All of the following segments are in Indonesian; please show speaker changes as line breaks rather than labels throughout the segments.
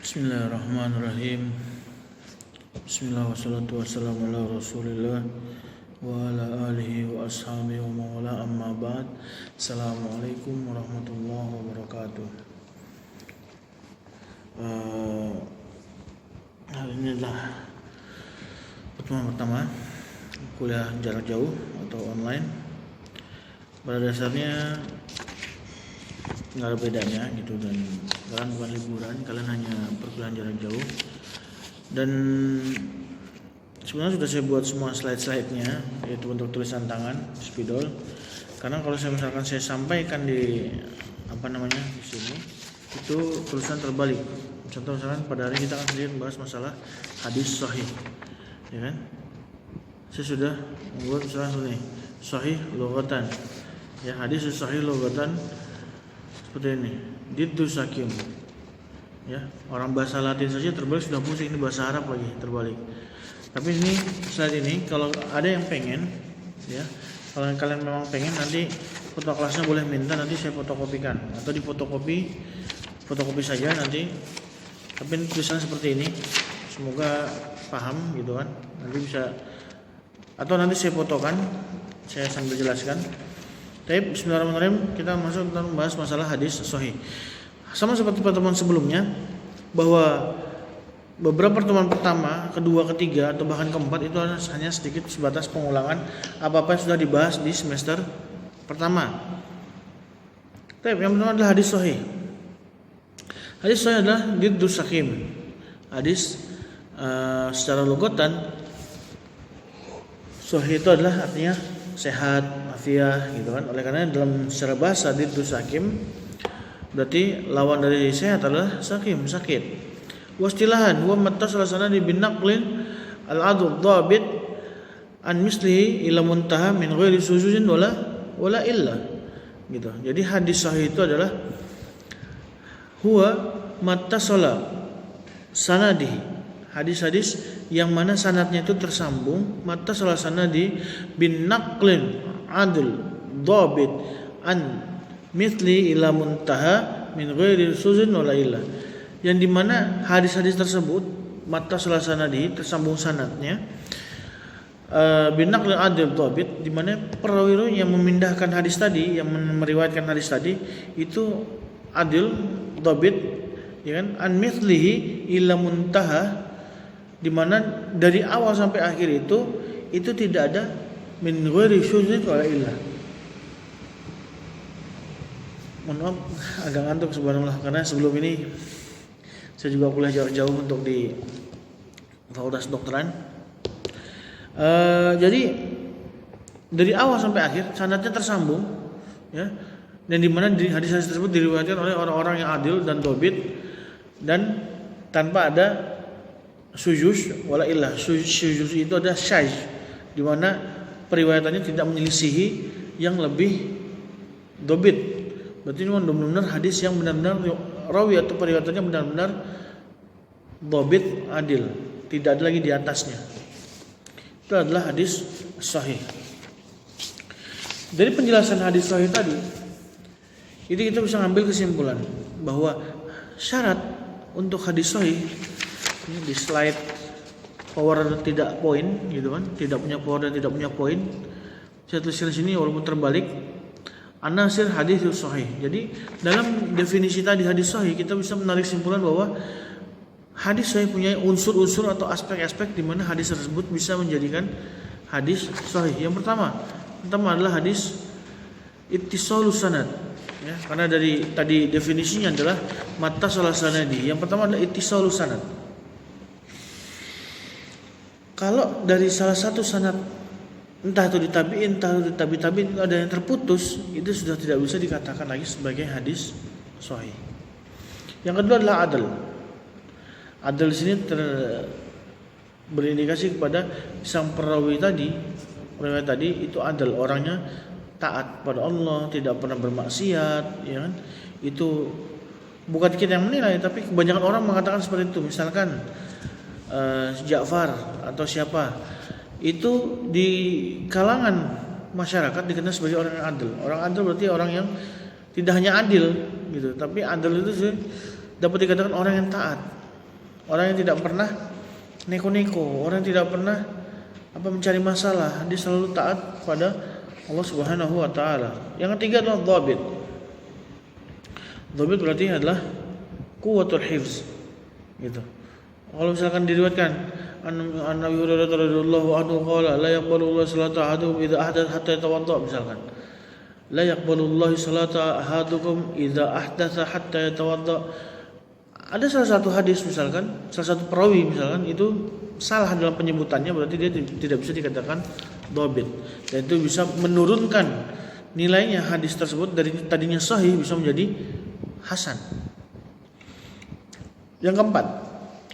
Bismillahirrahmanirrahim. Bismillah wassalatu wassalamu ala rasulillah wa ala alihi wa ashabihi wa mawala amma ba'd. Assalamualaikum warahmatullahi wabarakatuh. Hari ini adalah pertemuan pertama kuliah jarak jauh atau online. Pada dasarnya nggak ada bedanya gitu, dan kalian bukan liburan, kalian hanya perkuliahan jarak jauh. Dan sebenarnya sudah saya buat semua slide-nya, yaitu untuk tulisan tangan spidol. Karena kalau saya misalkan saya sampaikan di di sini, itu tulisan terbalik. Contoh misalkan pada hari kita akan sendiri membahas masalah hadis sahih, ya kan? Saya sudah membuat misalnya sahih lughatan, ya, hadis sahih lughatan seperti ini, diddu sakim, ya, orang bahasa Latin saja terbalik sudah pusing, ini bahasa Arab lagi terbalik. Tapi ini slide ini kalau ada yang pengen, ya, kalau kalian memang pengen, nanti foto kelasnya boleh minta, nanti saya fotokopikan atau fotokopi saja nanti. Tapi tulisannya seperti ini, semoga paham gitu kan, nanti bisa, atau nanti saya fotokan, saya sambil jelaskan. Tapi bismillahirrahmanirrahim, kita masuk tentang membahas masalah hadis sahih. Sama seperti pertemuan sebelumnya, bahwa beberapa pertemuan pertama, kedua, ketiga, atau bahkan keempat itu hanya sedikit sebatas pengulangan apa-apa yang sudah dibahas di semester pertama. Tapi yang pertama adalah hadis sahih. Hadis sahih adalah diddu sakim. Hadis secara lugatan sahih itu adalah artinya sehat, afiah gitu kan. Oleh karena dalam secara bahasa diddu sakim berarti lawan dari sehat adalah sakim, sakit. Wastilahan huwa mattasalasana di binaqlin al-adl dhabit an mislihi ila muntaha min ghairi suzuzin wala illa gitu. Jadi hadis sahih itu adalah huwa mattasala sanadihi, hadis-hadis yang mana sanadnya itu tersambung, mattasala sanadi bin naqlin adl dhabit an mithli ila muntaha min ghairi suzin wala illa, yang dimana hadis-hadis tersebut mattasala sanadi tersambung sanadnya bin naqlin adl dhabit, dimana perawi yang memindahkan hadis tadi, yang meriwayatkan hadis tadi itu adil dhabit, ya kan, an mithlihi ila muntaha, di mana dari awal sampai akhir itu tidak ada min ghairi syuzin wala illah. Mohon maaf agak ngantuk subhanallah, karena sebelum ini saya juga kuliah jarak jauh untuk di Fakultas Kedokteran. Jadi dari awal sampai akhir sanadnya tersambung, ya, dan di mana hadis-hadis tersebut diriwayatkan oleh orang-orang yang adil dan dhabit dan tanpa ada sujuz wala illah. Sujuz itu ada syadz, di mana periwayatannya tidak menyelisihi yang lebih dhabit. Berarti ini benar-benar hadis yang benar-benar rawi atau periwayatannya benar-benar dhabit adil, tidak ada lagi di atasnya. Itu adalah hadis sahih. Dari penjelasan hadis sahih tadi, itu kita bisa ambil kesimpulan bahwa syarat untuk hadis sahih, ini di slide power tidak poin gitu kan, tidak punya power dan tidak punya poin. Saya tulis di sini walaupun terbalik, anasir hadis sahih. Jadi dalam definisi tadi hadis sahih, kita bisa menarik kesimpulan bahwa hadis sahih punya unsur-unsur atau aspek-aspek di mana hadis tersebut bisa menjadikan hadis sahih. Yang pertama adalah hadis ittisalus sanad, ya, karena dari tadi definisinya adalah mattasala sanadi. Yang pertama adalah ittisalus sanad. Kalau dari salah satu sanad, entah itu ditabiin, entah itu ditabi-tabiin, ada yang terputus, itu sudah tidak bisa dikatakan lagi sebagai hadis sahih. Yang kedua adalah adl. Adl di sini berindikasi kepada sang perawi tadi itu adl, orangnya taat pada Allah, tidak pernah bermaksiat, ya kan? Itu bukan kita yang menilai, tapi kebanyakan orang mengatakan seperti itu. Misalkan Ja'far atau siapa, itu di kalangan masyarakat dikenal sebagai orang yang adil. Orang adil berarti orang yang tidak hanya adil gitu, tapi adil itu dapat dikatakan orang yang taat, orang yang tidak pernah neko-neko, orang yang tidak pernah mencari masalah, dia selalu taat pada Allah Subhanahu wa taala. Yang ketiga adalah dhabit. Dhabit berarti adalah quwwatul hifz. Gitu. Kalau misalkan diriwayatkan an Nabi Hurairah radhiyallahu anhu qala la yaqbalu Allahu salata ahadukum idza ahdatha hatta yatawadda, misalkan. La yaqbalu Allahu salata ahadukum idza ahdatha hatta yatawadda. Ada salah satu hadis misalkan, salah satu perawi misalkan itu salah dalam penyebutannya, berarti dia tidak bisa dikatakan dhabit. Dan itu bisa menurunkan nilainya hadis tersebut dari tadinya sahih bisa menjadi hasan. Yang keempat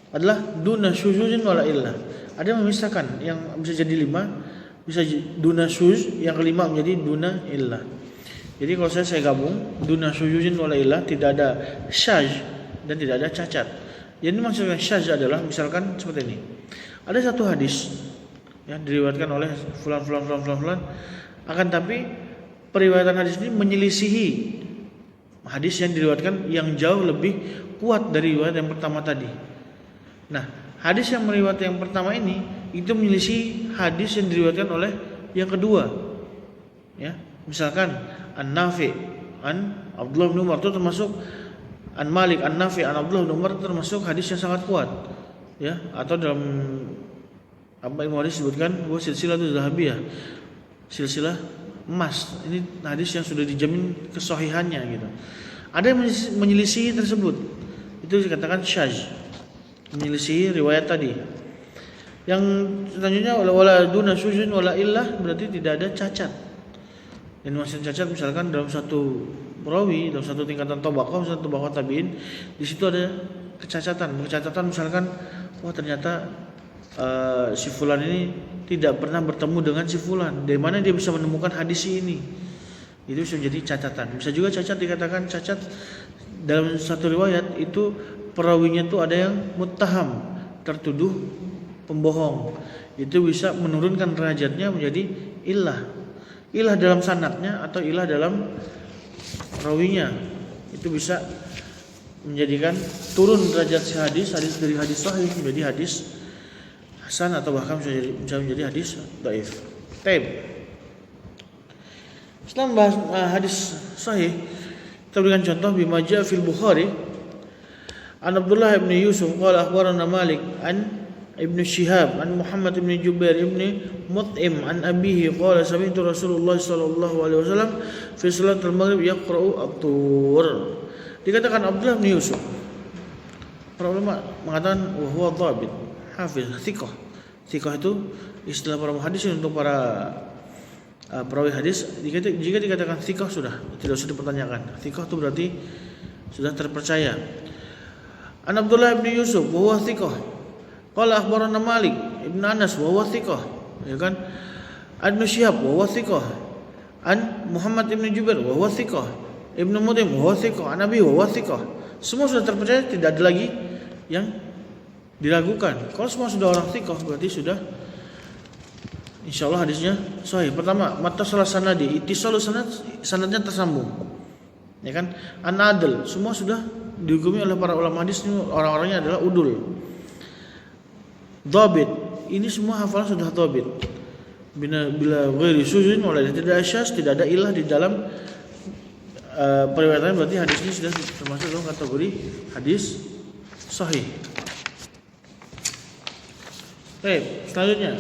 adalah duna syuzuzin wala illah. Ada yang memisahkan yang bisa jadi 5, bisa duna syuz, yang kelima menjadi duna illah. Jadi kalau saya gabung duna syuzuzin wala illah, tidak ada syaz dan tidak ada cacat. Jadi maksudnya syaz adalah misalkan seperti ini. Ada satu hadis yang diriwayatkan oleh fulan akan tapi periwayatan hadis ini menyelisihi hadis yang diriwayatkan yang jauh lebih kuat dari riwayat yang pertama tadi. Nah, hadis yang meriwayatkan yang pertama ini itu menyelisih hadis yang diriwayatkan oleh yang kedua. Ya, misalkan An-Nafi an Abdullah bin Umar itu termasuk An Malik An-Nafi an Abdullah bin Umar termasuk hadis yang sangat kuat. Ya, atau dalam Imam hadis disebutkan bahwa silsilah itu zahabiyah, silsilah emas. Ini hadis yang sudah dijamin kesahihannya gitu. Ada yang menyelisih tersebut, itu dikatakan syaz, menyelisih riwayat tadi. Yang selanjutnya wala duna syuzun wala illah, berarti tidak ada cacat. Dan maksud cacat misalkan dalam satu perawi, dalam satu tingkatan tabaqah, misalkan tabaqah tabi'in, di situ ada kecacatan misalkan wah ternyata si fulan ini tidak pernah bertemu dengan si fulan. Dari mana dia bisa menemukan hadis ini? Itu bisa menjadi catatan. Bisa juga cacat dikatakan cacat dalam satu riwayat itu perawinya itu ada yang muttaham, tertuduh pembohong. Itu bisa menurunkan derajatnya menjadi illah. Illah dalam sanadnya atau illah dalam rawinya. Itu bisa menjadikan turun derajat si hadis dari hadis sahih menjadi hadis hasan atau bahkan bisa menjadi hadis dhaif. Taib. Setelah membahas hadis sahih, kita berikan contoh bima jaa fil Bukhari an Abdullah bin Yusuf qala akhbarana Malik an Ibnu Syihab an Muhammad bin Jubair bin Mut'im an abihi qala sami'tu Rasulullah sallallahu alaihi wasallam fi salatul maghrib yaqra'u at-tur. Dikatakan Abdullah bin Yusuf, para ulama mengatakan wa huwa dhabit, hafiz, thiqah. Thiqah itu istilah para muhaddis untuk para perawi hadis. Jika dikatakan thiqah sudah tidak usah dipertanyakan. Thiqah itu berarti sudah terpercaya. An Abdullah bin Yusuf wa huwa thiqah. Qala akhbarana Malik ibn Anas wa huwa thiqah. Ya kan? Ibnu Syihab wa huwa thiqah. An Muhammad ibn Jubair wa huwa thiqah. Ibnu Mut'im wa huwa thiqah. An Nabi wa huwa thiqah. Semua sudah terpercaya, tidak ada lagi yang diragukan. Kalau semua sudah orang thiqah berarti sudah insyaallah hadisnya sahih. Pertama, mattasalah sanadi, ittisalu sanadnya tersambung. Ya kan? An-adl, semua sudah dihukumi oleh para ulama hadis, orang-orangnya adalah udul. Dhabit, ini semua hafalan sudah dhabit. Bila ghairi syuzun wala tidak syaz, tidak ada ilah di dalam periwayatan, berarti hadis ini sudah termasuk dalam kategori hadis sahih. Baik, selanjutnya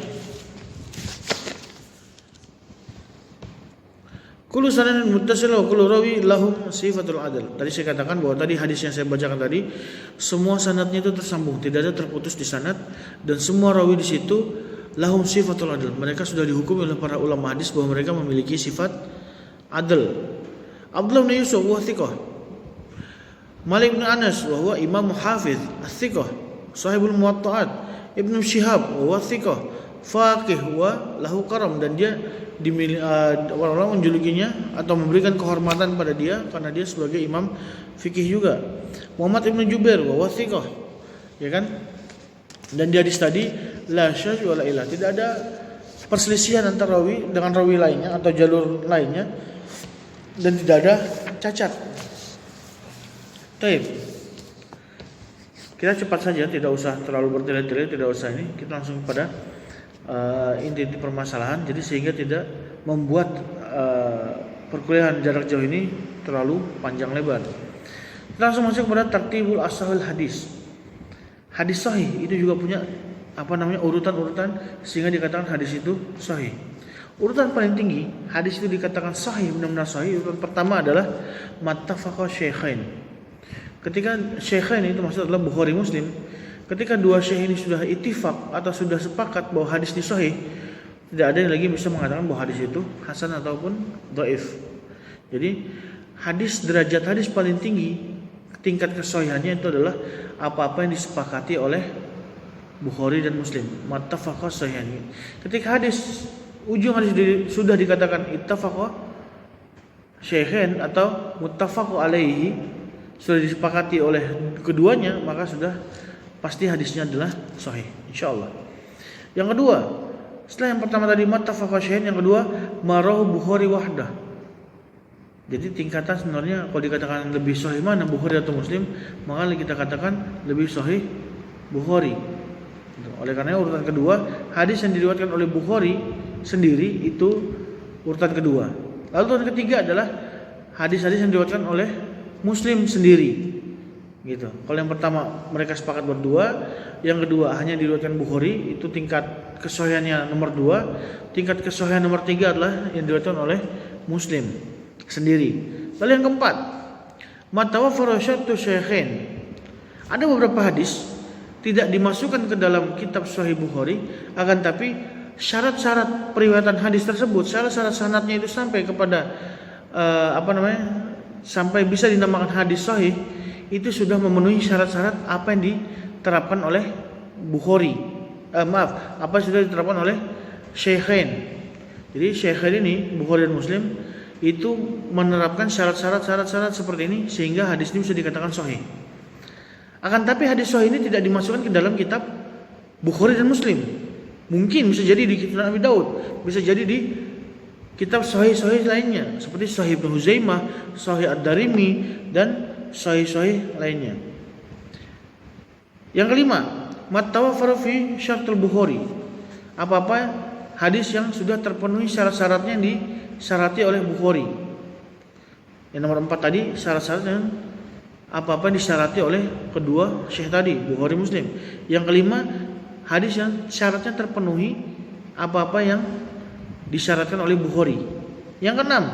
kullu sanadin muttasil wa kullu rawi lahum sifatul adl. Tadi saya katakan bahwa tadi hadis yang saya bacakan tadi semua sanadnya itu tersambung, tidak ada terputus di sanad, dan semua rawi di situ lahum sifatul adl. Mereka sudah dihukumi oleh para ulama hadis bahwa mereka memiliki sifat adl. Abdullah bin Yusuf wa thiqah. Malik bin Anas wa huwa imam hafiz as-thiqah, sahibul muwatta'at. Ibnu Syihab wa thiqah, faqih wa lahu karam, dan dia orang-orang menjulukinya atau memberikan kehormatan pada dia karena dia sebagai imam fikih juga. Muhammad ibn Jubair wa thiqah, ya kan? Dan dia tadi la syaz wala ilah, tidak ada perselisihan antara rawi dengan rawi lainnya atau jalur lainnya, dan tidak ada cacat. Baik. Kita cepat saja, tidak usah terlalu bertele-tele, tidak usah ini. Kita langsung pada inti permasalahan. Jadi sehingga tidak membuat perkuliahan jarak jauh ini terlalu panjang lebar. Kita langsung masuk kepada tartibul ashahul hadis. Hadis sahih itu juga punya urutan-urutan sehingga dikatakan hadis itu sahih. Urutan paling tinggi hadis itu dikatakan sahih, benar-benar sahih. Urutan pertama adalah mattafaqa syaikhain. Ketika syaikhain itu maksud adalah Bukhari Muslim. Ketika dua syekh ini sudah ittifaq atau sudah sepakat bahwa hadis ini sahih, tidak ada yang lagi bisa mengatakan bahwa hadis itu hasan ataupun dhaif. Jadi derajat hadis paling tinggi tingkat kesahihannya itu adalah apa-apa yang disepakati oleh Bukhari dan Muslim. Mattafaqa sahihani. Ketika ujung hadis sudah dikatakan ittafaqa syaikhain atau muttafaqu alaihi, sudah disepakati oleh keduanya, maka sudah pasti hadisnya adalah sahih insyaallah. Yang kedua, setelah yang pertama tadi mattafaqa syaikhain, yang kedua marahu Bukhari wahdah. Jadi tingkatan sebenarnya kalau dikatakan lebih sahih mana Bukhari atau Muslim, maka kita katakan lebih sahih Bukhari. Oleh karena urutan kedua, hadis yang diriwayatkan oleh Bukhari sendiri itu urutan kedua. Lalu urutan ketiga adalah hadis-hadis yang diriwayatkan oleh Muslim sendiri. Gitu. Kalau yang pertama mereka sepakat berdua, yang kedua hanya diriwayatkan Bukhari, itu tingkat kesahihannya nomor 2, tingkat kesahihan nomor 3 adalah yang diriwayatkan oleh Muslim sendiri. Lalu yang keempat, matawaffara syartu syaikhain. Ada beberapa hadis tidak dimasukkan ke dalam kitab Sahih Bukhari, akan tapi syarat-syarat periwayatan hadis tersebut, syarat-syarat sanadnya itu sampai kepada sampai bisa dinamakan hadis sahih, itu sudah memenuhi syarat-syarat apa yang diterapkan oleh Bukhari. Apa yang sudah diterapkan oleh Syaikhain. Jadi Syaikhain ini Bukhari dan Muslim itu menerapkan syarat-syarat seperti ini sehingga hadis ini bisa dikatakan sahih. Akan tapi hadis sahih ini tidak dimasukkan ke dalam kitab Bukhari dan Muslim. Mungkin bisa jadi di kitab Abi Daud, bisa jadi di kitab sahih-sahih lainnya seperti Sahih Ibnu Huzaimah, Sahih Ad-Darimi dan sahih-sahih lainnya. Yang kelima, mattawaffara fi syartul Bukhari. Apa-apa hadis yang sudah terpenuhi syarat-syaratnya yang disyarati oleh Bukhari. Yang nomor 4 tadi syarat-syaratnya apa-apa disyarati oleh kedua syekh tadi, Bukhari Muslim. Yang kelima, hadis yang syaratnya terpenuhi apa-apa yang disyaratkan oleh Bukhari. Yang keenam,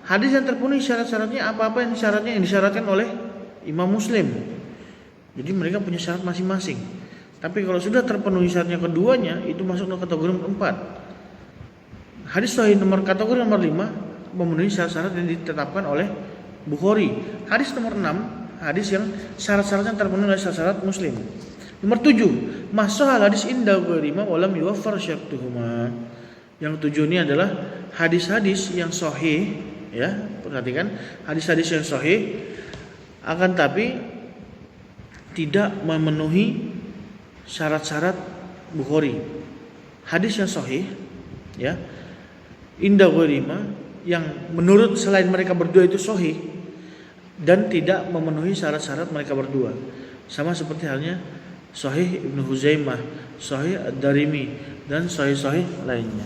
hadis yang terpenuhi syarat-syaratnya apa-apa yang disyaratkan oleh Imam Muslim. Jadi mereka punya syarat masing-masing. Tapi kalau sudah terpenuhi syaratnya keduanya, itu masuk ke kategori nomor 4. Hadis sahih kategori nomor 5 memenuhi syarat-syarat yang ditetapkan oleh Bukhari. Hadis nomor 6, hadis yang syarat-syaratnya terpenuhi oleh syarat Muslim. Nomor 7, masahal hadis inda ghairima walam yuwaffar syartuhuma. Yang 7 ini adalah hadis-hadis yang sahih, ya, perhatikan, hadis-hadis yang sahih akan tapi tidak memenuhi syarat-syarat Bukhari. Hadis yang sahih, ya, inda ghairima, yang menurut selain mereka berdua itu sahih dan tidak memenuhi syarat-syarat mereka berdua. Sama seperti halnya Sahih Ibnu Huzaimah, Sahih Ad-Darimi dan sahih-sahih lainnya.